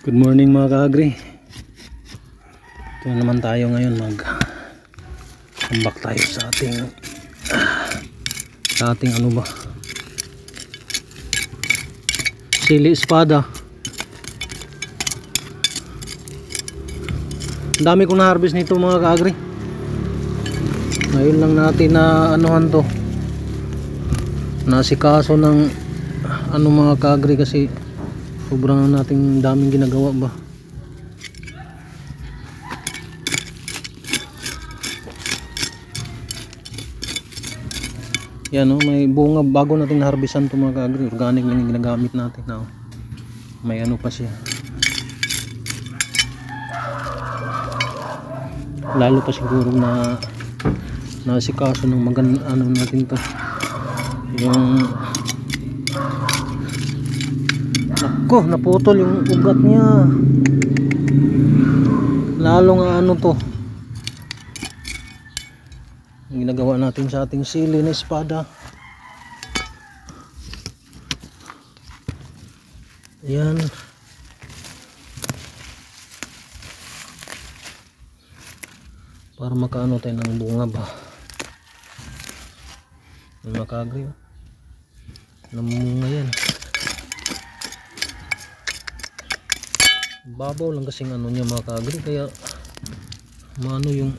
Good morning mga ka-agri. Ito na naman tayo ngayon, mag-comeback tayo sa ating ano ba, sili espada. Ang dami kong na-harvest nito mga ka-agri. Ngayon lang natin na anuhan to, nasikaso ng ano mga ka-agri, kasi sobrang nating daming ginagawa ba. Yan o, may bunga bago nating naharbisan ito mga ka-agri. Organic lang yung ginagamit natin na may ano pa siya, lalo pa siguro na nasikaso ng maganda ano natin to, yung ako, naputol yung ugat niya. Lalo nga ano to, yung ginagawa natin sa ating sili na espada. Ayan. Para makaano tayo ng bunga ba. Yung makagri. Namunga yan. Babaw lang kasing ano niya mga ka-agri, kaya maano yung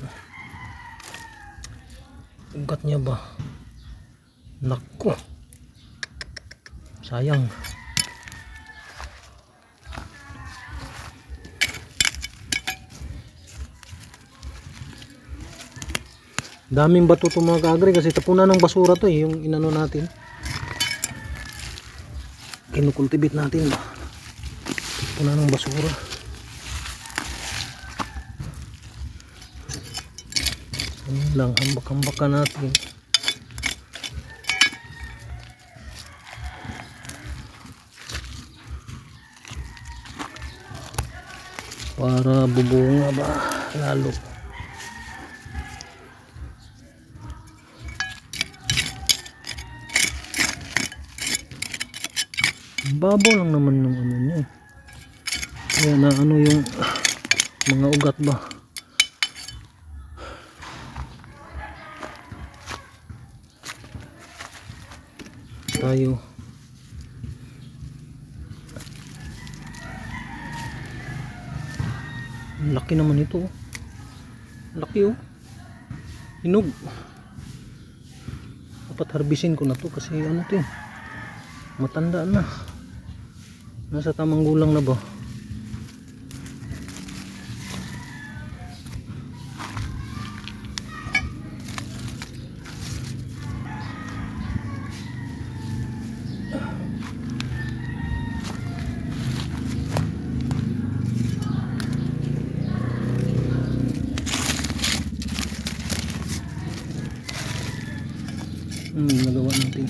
ugat niya ba. Nako, sayang. Daming bato to mga ka-agri, kasi tapunan ng basura to yung inano natin, kinukultivate natin ba. Tapunan ng basura. Ano lang, hambak-hambakan natin. Para bubunga ba lalo. Babaw lang naman ng ano niya. Kaya na ano yung mga ugat ba. Tayo laki naman ito, laki oh, hinog. Dapat harbisin ko na to kasi ano to, matanda na, nasa tamang gulang na ba. Nagawa natin.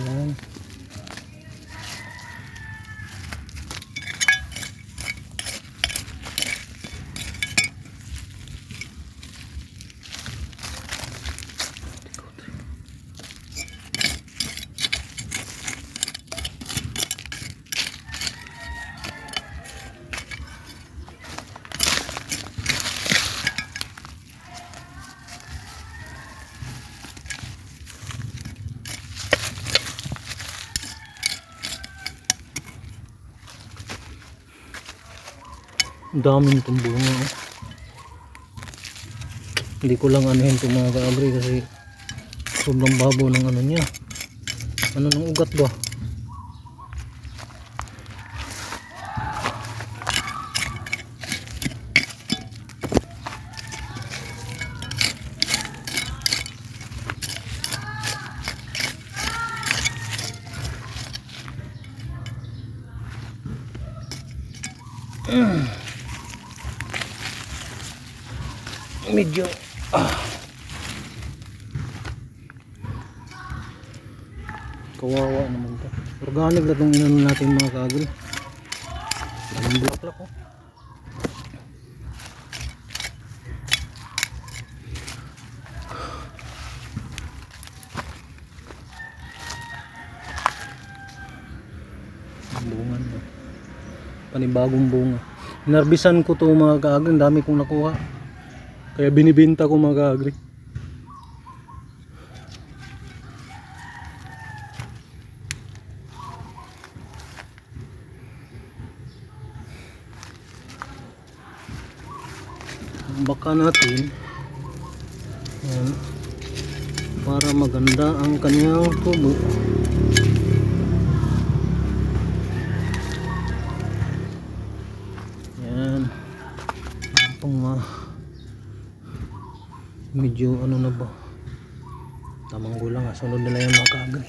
Ayan. Daming itong bunga oh. Hindi ko lang anuhin itong mga ka-agri kasi sobrang babaw ng ano niya, ano ng ugat ba. Medyo kawawa naman to. Organic na itong inano natin mga kaagri. Ang bulaklak oh. Bunga na. Panibagong bunga. Inarbisan ko to mga kaagri, dami kong nakuha. Kaya binibenta ko mga kaagri. Baka natin yan, para maganda ang kanyang tubo. Yan itong medyo ano na ba, tamang gulang sunod nila yan mga kaagri.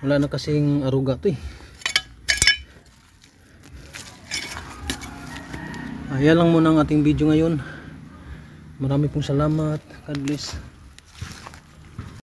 Wala na kasing aruga to eh. Ayan lang muna ang ating video ngayon. Marami pong salamat. God bless.